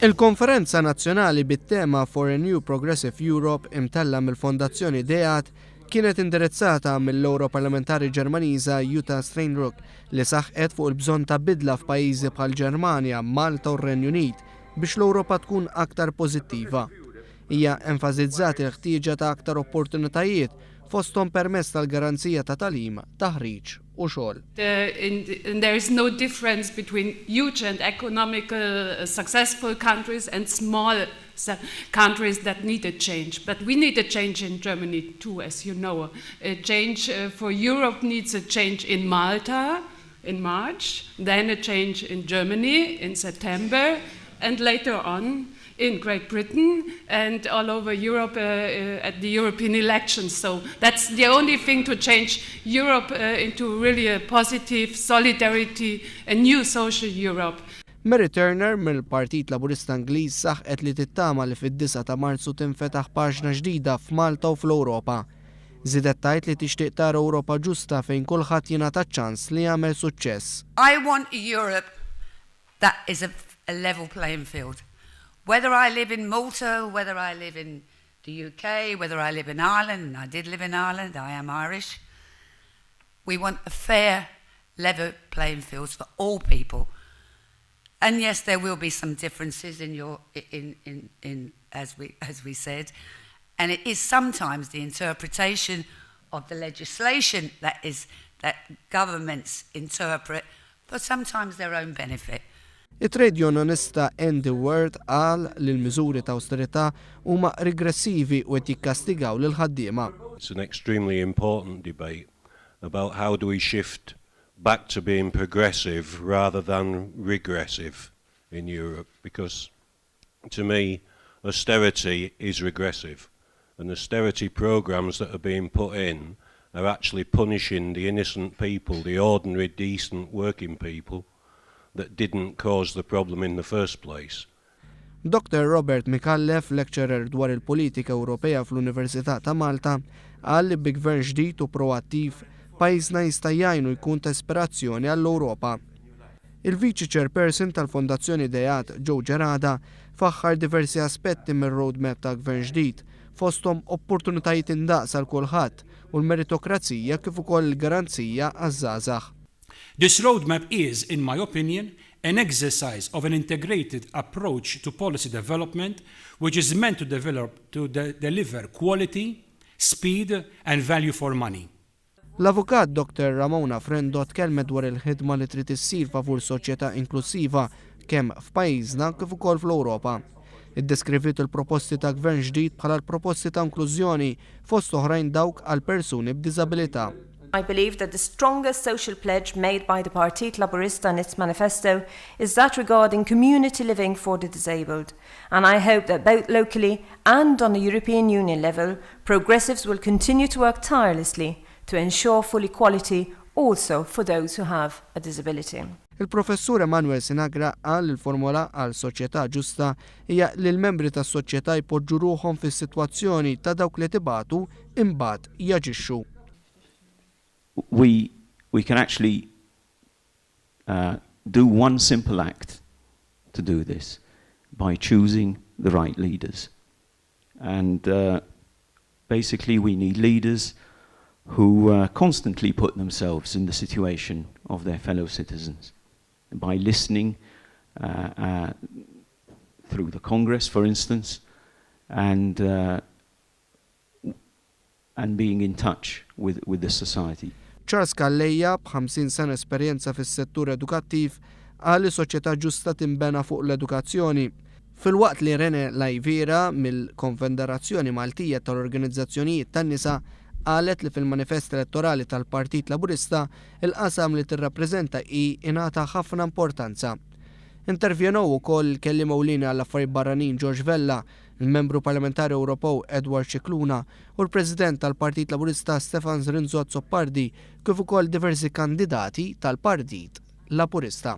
Il-konferenza nazzjonali bit-tema For a New Progressive Europe imtella mill-Fondazzjoni DEAT kienet indirizzata mill-Europarlamentari Ġermaniża Jutta Steinruck li saħqet fuq il-bżonn ta' bidla f'pajjiżi bħal Ġermanja, Malta u r-Renju Unit biex l-Ewropa tkun aktar pożittiva. Hija enfasizzat il-ħtieġa ta' aktar opportunitajiet fosthom permezz tal-garanzija ta' tagħlim, taħriġ u xogħol. There is no difference between huge and economical successful countries and small countries that need a change. But we need a change in Germany too, as you know. A change for Europe needs a change in Malta in March, then a change in Germany in September, and later on in Great Britain and all over Europe at the European elections. So that's the only thing to change Europe into really a positive solidarity, a new social Europe. Mary Turner mill-Partit Laburista Ingliż saħqet li tittama li fid-9 ta' Marzu tinfetaħ paġna ġdida f'Malta u fl-Ewropa. Żidet tgħid li tixtieq tara Ewropa ġusta fejn kulħadd jingħata ċans li jagħmel suċċess. I want a Europe that is a level playing field. Whether I live in Malta, whether I live in the UK, whether I live in Ireland, and I did live in Ireland, I am Irish, we want a fair, level playing field for all people. And yes, there will be some differences as we said, and it is sometimes the interpretation of the legislation that governments interpret for sometimes their own benefit. Il-trade unionista Andy Ward qal li l-miżuri ta' awsterità huma regressivi u qed jikkastigaw lil ħaddiema. It's an extremely important debate about how do we shift back to being progressive rather than regressive in Europe, because to me austerity is regressive, and austerity programs that are being put in are actually punishing the innocent people, the ordinary decent working people that didn't cause the problem in the first place. Dr. Robert Mikallef, lecturer dwar il-politika Ewropea fl-Università ta' Malta, qal li bi gvern ġdid u proattiv pajjiżna jista' jgħinu jkun ta' ispirazzjoni għall-Ewropa. Il-Viċi Chairperson tal-Fondazzjoni DEAT, Joe Gerada, faħħar diversi aspetti mir-roadmap ta' gvern ġdid, fosthom opportunitajiet indaqs għal kulħadd u l-meritokrazija kif ukoll il-garanzija għaż-żgħażagħ. This roadmap is, in my opinion, an exercise of an integrated approach to policy development which is meant to deliver quality, speed and value for money. L-avukat Dr. Ramona Frendo tkellmet dwar il-ħidma li trid issir favur soċjetà inklusiva kemm f'pajjiżna kif ukoll fl-Ewropa. Iddeskrivit il-proposti ta' gvern ġdid bħala l-proposti ta' inklużjoni fost oħrajn dawk għal persuni b'diżabilità. I believe that the strongest social pledge made by the Partit Laburista in its manifesto is that regarding community living for the disabled, and I hope that both locally and on a European Union level, progressives will continue to work tirelessly to ensure full equality also for those who have a disability. Il-professur Emanuel Sinagra qal il-formula għal soċjetà ġusta hija li l-membri tas-soċjetà jpoġġu ruħhom fis-sitwazzjoni ta' dawk li tibatu imbagħad jaġixxu. We can actually do one simple act to do this by choosing the right leaders. And basically we need leaders who constantly put themselves in the situation of their fellow citizens by listening through the Congress, for instance, and being in touch with the society. Charles Calleja, b'50 sena esperjenza fis-settur edukattiv, qal li soċjetà ġusta timbena fuq l-edukazzjoni. Fil-waqt li Rene Lajvira mill-Konfederazzjoni Maltija tal-Organizzazzjonijiet tan-nisa qalet li fil-manifest elettorali tal-Partit Laburista il-qasam li tirrappreżenta hi ingħata ħafna importanza. Intervjenow ukoll il-kelliem ewlieni għall-affarijiet barranin George Vella, il-membru parlamentari Ewropew Edward Cicluna u l-President tal-Partit Laburista Stefan Zrinzot Soppardi kif ukoll diversi kandidati tal-Partit Laburista.